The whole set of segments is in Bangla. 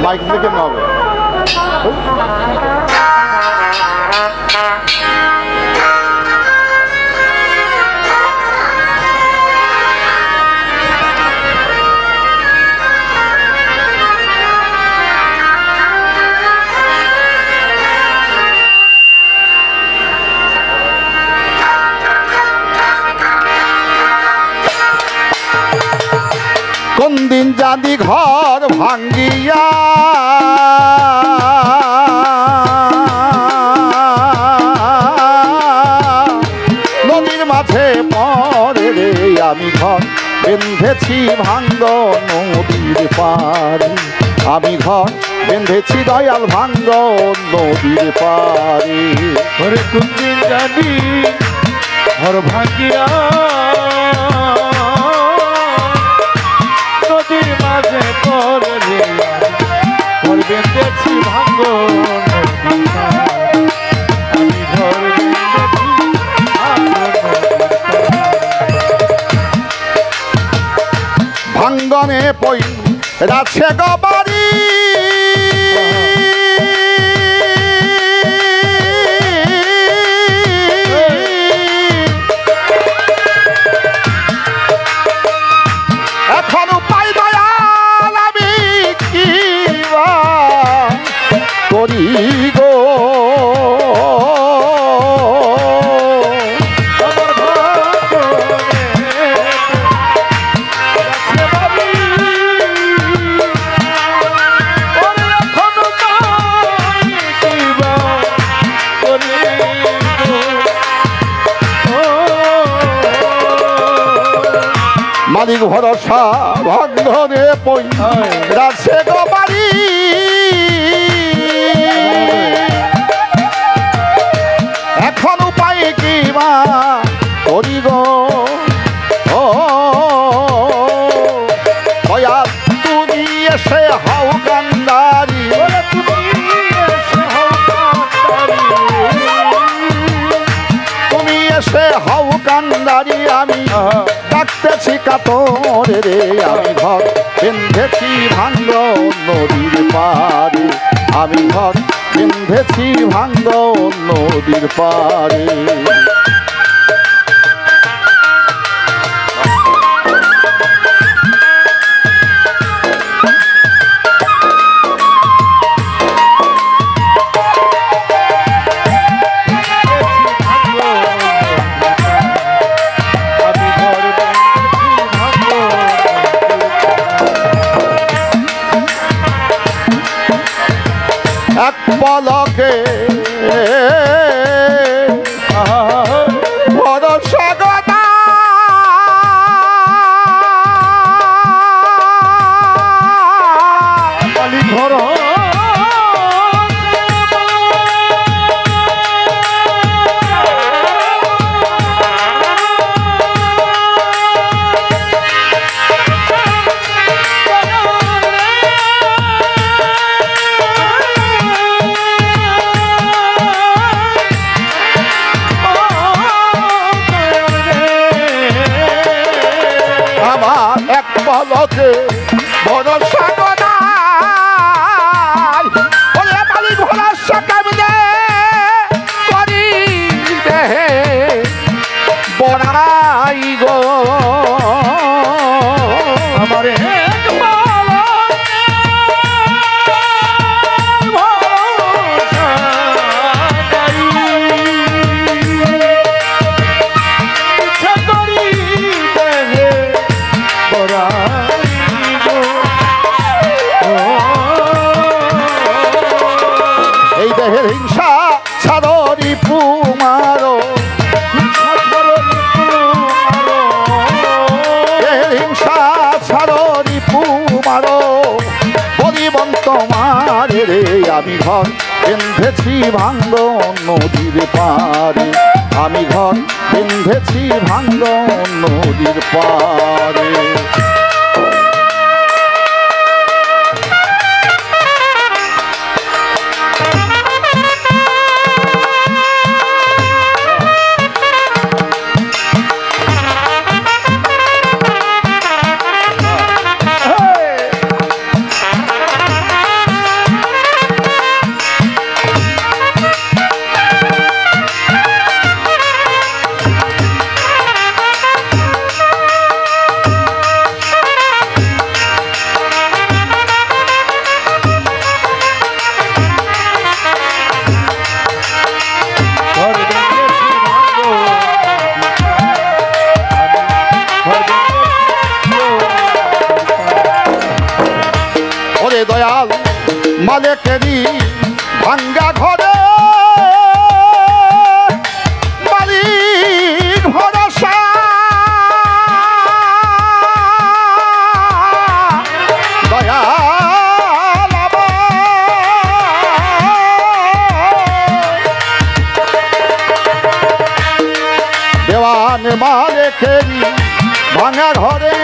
মাইক দিলে কেমন হবে? কোন দিন জানি ঘর ভাঙ্গিয়া নদীর মাঝে পড়ে রে, আমি ঘর বেঁধেছি ভাঙ্গ নদীর পারে, আমি ঘর বেঁধেছি দয়াল ভাঙ্গ নদীর পারে। কোন দিন জানি ঘর ভাঙ্গিয়া নদীর মাঝে পড়ে রে, ঘর বেঁধেছি ভাঙ্গ আমি ঘর বেঁধেছি ভাঙ্গনে পই রাছে গবারি, এখন পাই দয়াল আমি কি করি গো, মালিক ভরসা ভাঙ্গনে পই রাছে গবারি, এখন উপায় কি মা করি গো, ও দয়াল তুমি এসে হাও কান্দারি, তুমি এসে হাও কান্দারি, আমি ডাকতেছি কাতরে রে, আমি ঘর বেঁধেছি ভাঙ্গ নদীর পারে, আমি ঘর বেঁধেছি ভাঙ্গ নদীর পারে। এক পলকে ভরসা গদা মালিক ঘর এক পলকে ভরসা গদা, ওরে মালিক ভরসা কেমনে করি দেহে বড়াই গো, আমারে এই দেহের হিংসা ছাড়ি পুমারো, দেহের হিংসা ছাড়ি পুমারো, বলিবন্ত মারে রে, আমি ঘর বেঁধেছি ভাঙ্গ নদীর পারে, আমি ঘর বেঁধেছি ভাঙ্গ নদীর পারে। মালিকেরই ভাঙ্গা ঘরে মালিক ভরসা দয়াল দেওয়ান মালিকেরই ভাঙ্গা ঘরে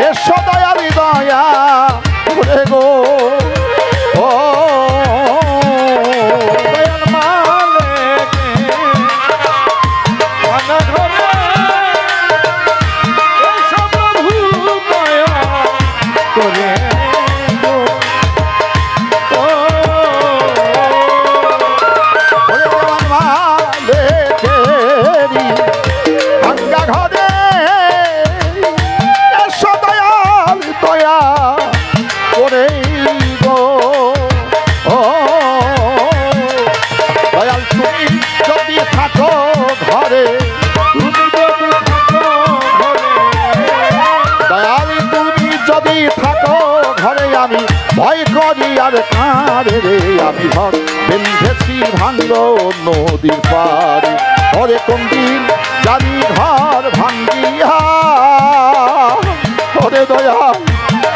এসো দয়ালি দয়া করে গো ও দয়াল মালিক ভাঙা ঘরে এসো প্রভু দয়া করে গো। ও ওরে দেওয়ান মালিকেরই ভাঙ্গা ঘরে এসো দয়াল দয়া করে গো ও দয়াল তুমি যদি থাকো ঘরে তুমি যদি থাকো ঘরে দয়াল তুমি যদি থাকো ঘরে আমি ভয় করি আর কারে রে আমি ঘর বেঁধেছি ভাঙ্গ নদীর পারে ওরে কোন দিন জানি ঘর ভাঙ্গিয়া ওরে দয়াল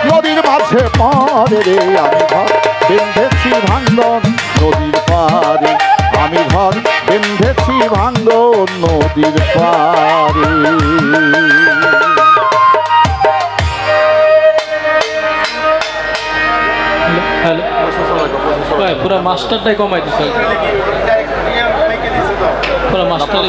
নদীর মাঝে পরে রে আমি ঘর বেঁধেছি ভাঙ্গ নদীর পারে আমি ঘর বেঁধেছি ভাঙ্গ নদীর পারে হ্যালো পুরো মাস্টারটাই কমাই দিচ্ছে পুরো মাস্টার